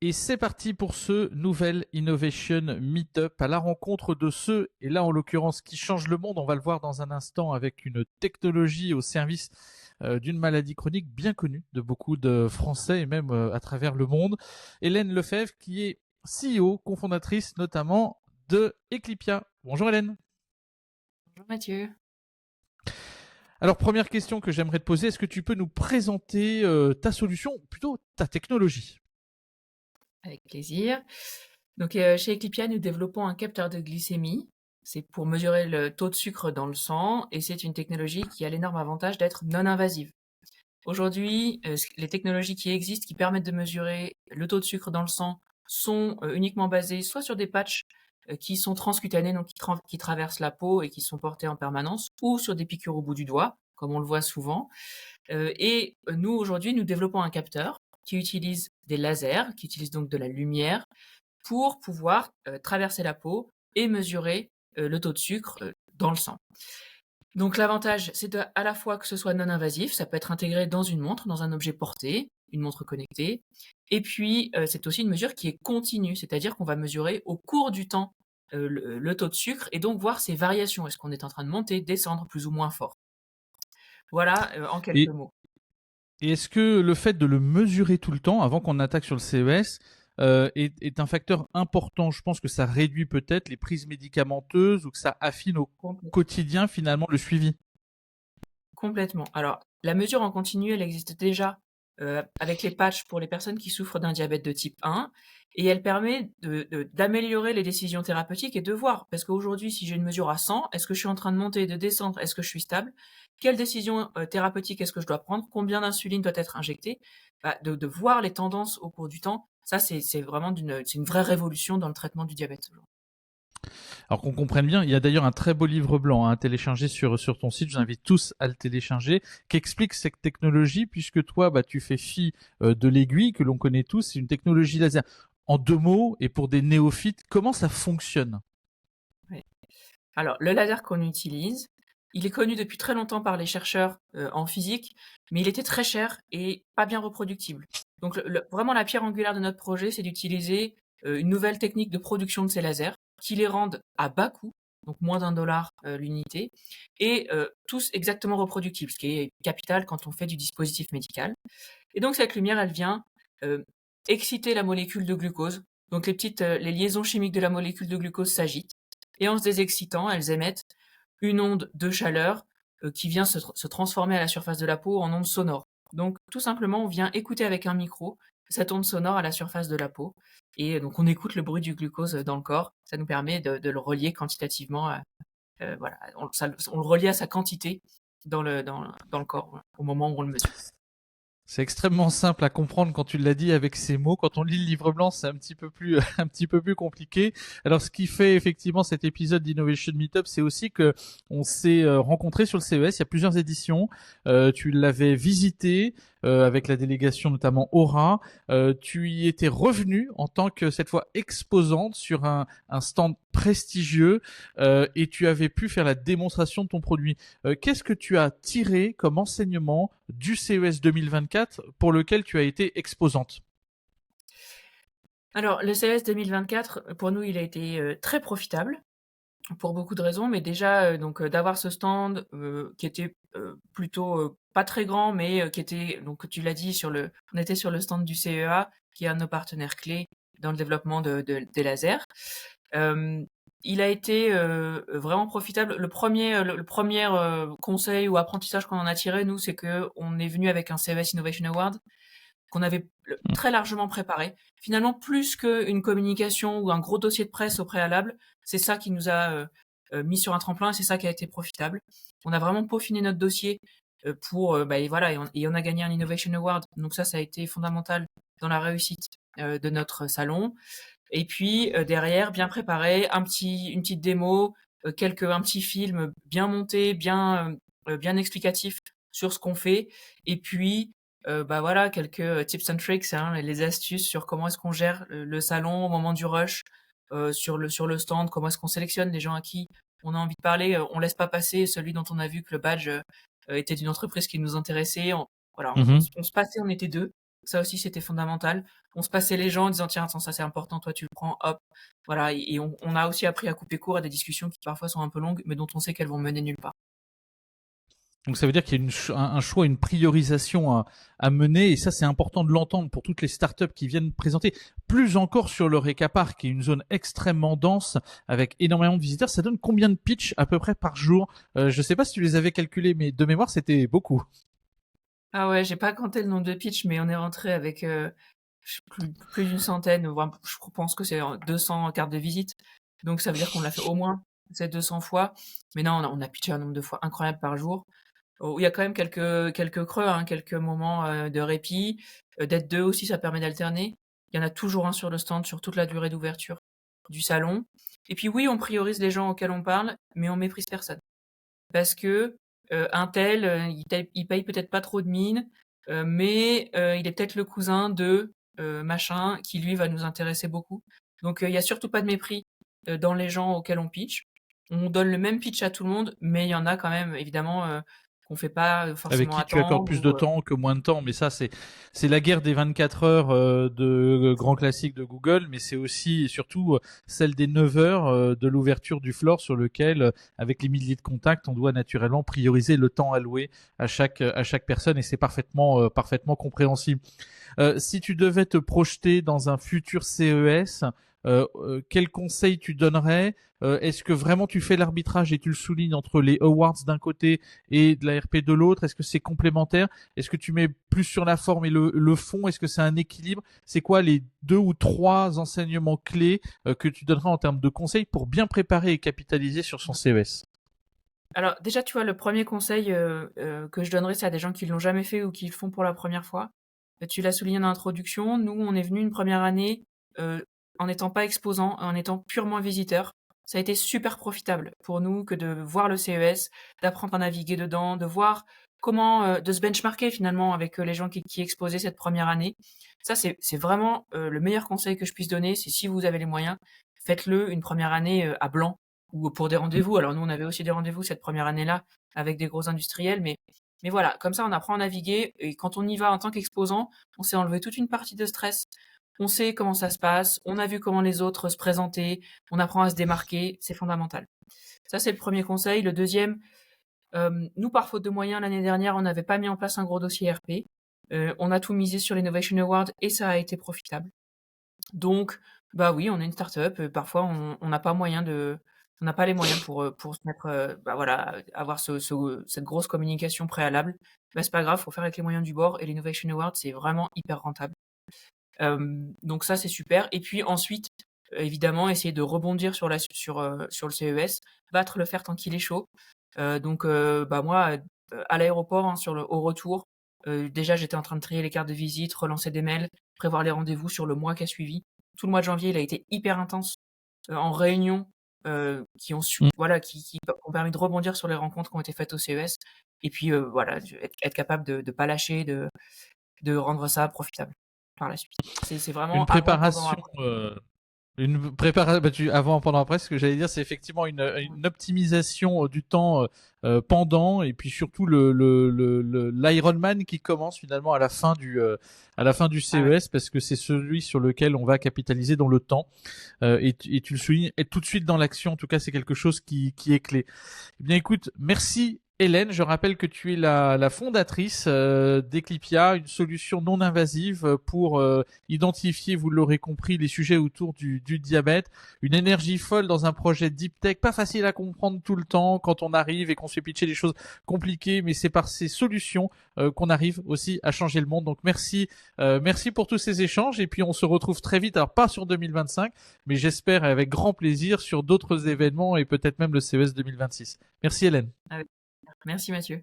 Et c'est parti pour ce nouvel Innovation Meetup à la rencontre de ceux, et là en l'occurrence, qui changent le monde. On va le voir dans un instant avec une technologie au service d'une maladie chronique bien connue de beaucoup de Français et même à travers le monde. Hélène Lefebvre qui est CEO, cofondatrice notamment de Eclipia. Bonjour Hélène. Bonjour Mathieu. Alors première question que j'aimerais te poser, est-ce que tu peux nous présenter ta solution, ou plutôt ta technologie ? Avec plaisir. Donc, chez Eclipia, nous développons un capteur de glycémie. C'est pour mesurer le taux de sucre dans le sang et c'est une technologie qui a l'énorme avantage d'être non invasive. Aujourd'hui, les technologies qui existent qui permettent de mesurer le taux de sucre dans le sang sont uniquement basées soit sur des patchs qui sont transcutanés, donc qui traversent la peau et qui sont portés en permanence, ou sur des piqûres au bout du doigt, comme on le voit souvent. Et nous, aujourd'hui, nous développons un capteur qui utilise des lasers, qui utilise donc de la lumière, pour pouvoir traverser la peau et mesurer le taux de sucre dans le sang. Donc l'avantage, c'est à la fois que ce soit non invasif, ça peut être intégré dans une montre, dans un objet porté, une montre connectée, et puis c'est aussi une mesure qui est continue, c'est-à-dire qu'on va mesurer au cours du temps le taux de sucre et donc voir ses variations. Est-ce qu'on est en train de monter, descendre plus ou moins fort? Voilà, en quelques mots. Et est-ce que le fait de le mesurer tout le temps, avant qu'on attaque sur le CES, est un facteur important? Je pense que ça réduit peut-être les prises médicamenteuses ou que ça affine au quotidien finalement le suivi. Complètement. Alors, la mesure en continu, elle existe déjà avec les patchs pour les personnes qui souffrent d'un diabète de type 1 et elle permet d'améliorer les décisions thérapeutiques et de voir, parce qu'aujourd'hui, si j'ai une mesure à 100, est-ce que je suis en train de monter, de descendre, est-ce que je suis stable? Quelle décision thérapeutique est-ce que je dois prendre? Combien d'insuline doit être injectée? De voir les tendances au cours du temps, ça c'est vraiment c'est une vraie révolution dans le traitement du diabète aujourd'hui. Alors qu'on comprenne bien, il y a d'ailleurs un très beau livre blanc à télécharger sur ton site, je vous invite tous à le télécharger, qui explique cette technologie, puisque toi, tu fais fi de l'aiguille, que l'on connaît tous, c'est une technologie laser. En 2 mots, et pour des néophytes, comment ça fonctionne? Oui. Alors, le laser qu'on utilise, il est connu depuis très longtemps par les chercheurs en physique, mais il était très cher et pas bien reproductible. Donc, vraiment, la pierre angulaire de notre projet, c'est d'utiliser une nouvelle technique de production de ces lasers qui les rendent à bas coût, donc moins d'1 $ l'unité, et tous exactement reproductibles, ce qui est capital quand on fait du dispositif médical. Et donc, cette lumière, elle vient exciter la molécule de glucose. Donc, les liaisons chimiques de la molécule de glucose s'agitent. Et en se désexcitant, elles émettent une onde de chaleur qui vient se transformer à la surface de la peau en onde sonore. Donc, tout simplement, on vient écouter avec un micro cette onde sonore à la surface de la peau. Et donc, on écoute le bruit du glucose dans le corps. Ça nous permet de le relier quantitativement. Voilà, on le relie à sa quantité dans le corps au moment où on le mesure. C'est extrêmement simple à comprendre quand tu l'as dit avec ces mots. Quand on lit le livre blanc, c'est un petit peu plus, un petit peu plus compliqué. Alors, ce qui fait effectivement cet épisode d'Innovation Meetup, c'est aussi que on s'est rencontrés sur le CES. Il y a plusieurs éditions. Tu l'avais visité avec la délégation notamment Aura. Tu y étais revenu en tant que cette fois exposante sur un stand prestigieux et tu avais pu faire la démonstration de ton produit. Qu'est-ce que tu as tiré comme enseignement du CES 2024 pour lequel tu as été exposante? Alors, le CES 2024, pour nous, il a été très profitable pour beaucoup de raisons, mais déjà, d'avoir ce stand qui était plutôt pas très grand, mais qui était, donc tu l'as dit, on était sur le stand du CEA, qui est un de nos partenaires clés dans le développement des lasers. Il a été vraiment profitable. Le premier conseil ou apprentissage qu'on en a tiré, nous, c'est que on est venu avec un CES Innovation Award qu'on avait très largement préparé. Finalement, plus qu'une communication ou un gros dossier de presse au préalable, c'est ça qui nous a mis sur un tremplin et c'est ça qui a été profitable. On a vraiment peaufiné notre dossier et voilà, et on a gagné un Innovation Award. Donc ça a été fondamental dans la réussite de notre salon. Et puis derrière, bien préparé, une petite démo, un petit film bien monté, bien explicatif sur ce qu'on fait. Et puis voilà, quelques tips and tricks, hein, les astuces sur comment est-ce qu'on gère le salon au moment du rush, sur le stand, comment est-ce qu'on sélectionne les gens à qui on a envie de parler, on laisse pas passer celui dont on a vu que le badge était d'une entreprise qui nous intéressait. Voilà, Mhm. on se passait, on était deux. Ça aussi, c'était fondamental. On se passait les gens en disant tiens, attends, ça c'est important, toi tu le prends, hop. Voilà, et on a aussi appris à couper court à des discussions qui parfois sont un peu longues, mais dont on sait qu'elles vont mener nulle part. Donc ça veut dire qu'il y a un choix, une priorisation à mener, et ça c'est important de l'entendre pour toutes les startups qui viennent présenter, plus encore sur le Recapar, qui est une zone extrêmement dense avec énormément de visiteurs. Ça donne combien de pitchs à peu près par jour? Je sais pas si tu les avais calculés, mais de mémoire c'était beaucoup. Ah ouais, j'ai pas compté le nombre de pitchs, mais on est rentré avec plus d'une centaine, voire je pense que c'est 200 cartes de visite. Donc ça veut dire qu'on l'a fait au moins ces 200 fois. Mais non, on a pitché un nombre de fois incroyable par jour. Oh, il y a quand même quelques creux, hein, quelques moments de répit. D'être deux aussi, ça permet d'alterner. Il y en a toujours un sur le stand sur toute la durée d'ouverture du salon. Et puis oui, on priorise les gens auxquels on parle, mais on méprise personne. Parce que un tel, il paye peut-être pas trop de mine, mais il est peut-être le cousin de machin qui lui va nous intéresser beaucoup. Donc il y a surtout pas de mépris dans les gens auxquels on pitch. On donne le même pitch à tout le monde, mais il y en a quand même évidemment qu'on fait pas Avec forcément qui tu accordes attendre plus de ou temps que moins de temps, mais ça c'est la guerre des 24 heures de grand classique de Google, mais c'est aussi et surtout celle des 9 heures de l'ouverture du floor sur lequel avec les milliers de contacts, on doit naturellement prioriser le temps alloué à chaque personne, et c'est parfaitement compréhensible. Si tu devais te projeter dans un futur CES, quel conseil tu donnerais? Est-ce que vraiment tu fais l'arbitrage et tu le soulignes entre les awards d'un côté et de la RP de l'autre? Est-ce que c'est complémentaire? Est-ce que tu mets plus sur la forme et le fond? Est-ce que c'est un équilibre? C'est quoi les 2 ou 3 enseignements clés que tu donneras en termes de conseils pour bien préparer et capitaliser sur son CES? alors déjà, tu vois, le premier conseil que je donnerais, c'est à des gens qui l'ont jamais fait ou qui le font pour la première fois. Tu l'as souligné en introduction, nous, on est venu une première année en n'étant pas exposant, en étant purement visiteur. Ça a été super profitable pour nous que de voir le CES, d'apprendre à naviguer dedans, de voir comment, de se benchmarker finalement avec les gens qui exposaient cette première année. Ça, c'est vraiment le meilleur conseil que je puisse donner, c'est si vous avez les moyens, faites-le une première année à blanc ou pour des rendez-vous. Alors nous, on avait aussi des rendez-vous cette première année-là avec des gros industriels, mais voilà, comme ça, on apprend à naviguer et quand on y va en tant qu'exposant, on s'est enlevé toute une partie de stress. On sait comment ça se passe, on a vu comment les autres se présentaient, on apprend à se démarquer, c'est fondamental. Ça, c'est le premier conseil. Le deuxième, nous, par faute de moyens, l'année dernière, on n'avait pas mis en place un gros dossier RP. On a tout misé sur l'Innovation Award et ça a été profitable. Donc, bah oui, on est une start-up. Parfois, on n'a pas moyen on n'a pas les moyens pour se mettre, bah voilà, avoir cette grosse communication préalable. Bah, c'est pas grave, faut faire avec les moyens du bord et l'Innovation Award, c'est vraiment hyper rentable. Donc ça, c'est super. Et puis ensuite, évidemment, essayer de rebondir sur le CES, battre le fer tant qu'il est chaud. Donc, bah moi, à l'aéroport, hein, au retour, déjà j'étais en train de trier les cartes de visite, relancer des mails, prévoir les rendez-vous sur le mois qui a suivi. Tout le mois de janvier, il a été hyper intense en réunions qui ont Mm. voilà, qui ont permis de rebondir sur les rencontres qui ont été faites au CES. Et puis voilà, être capable de pas lâcher, de rendre ça profitable par la suite. C'est Une vraiment avant, pendant, préparation après. Une préparation, avant, pendant, après, ce que j'allais dire, c'est effectivement une optimisation du temps pendant, et puis surtout l'Ironman qui commence finalement à la fin du Ah ouais. CES, parce que c'est celui sur lequel on va capitaliser dans le temps, et tu le soulignes, être tout de suite dans l'action. En tout cas, c'est quelque chose qui est clé. Eh bien, écoute, merci Hélène. Je rappelle que tu es la fondatrice d'Eclipia, une solution non invasive pour identifier, vous l'aurez compris, les sujets autour du diabète. Une énergie folle dans un projet deep tech, pas facile à comprendre tout le temps quand on arrive et qu'on se fait pitcher des choses compliquées, mais c'est par ces solutions qu'on arrive aussi à changer le monde. Donc merci pour tous ces échanges, et puis on se retrouve très vite, alors pas sur 2025, mais j'espère avec grand plaisir sur d'autres événements et peut-être même le CES 2026. Merci Hélène. Ah ouais. Merci Mathieu.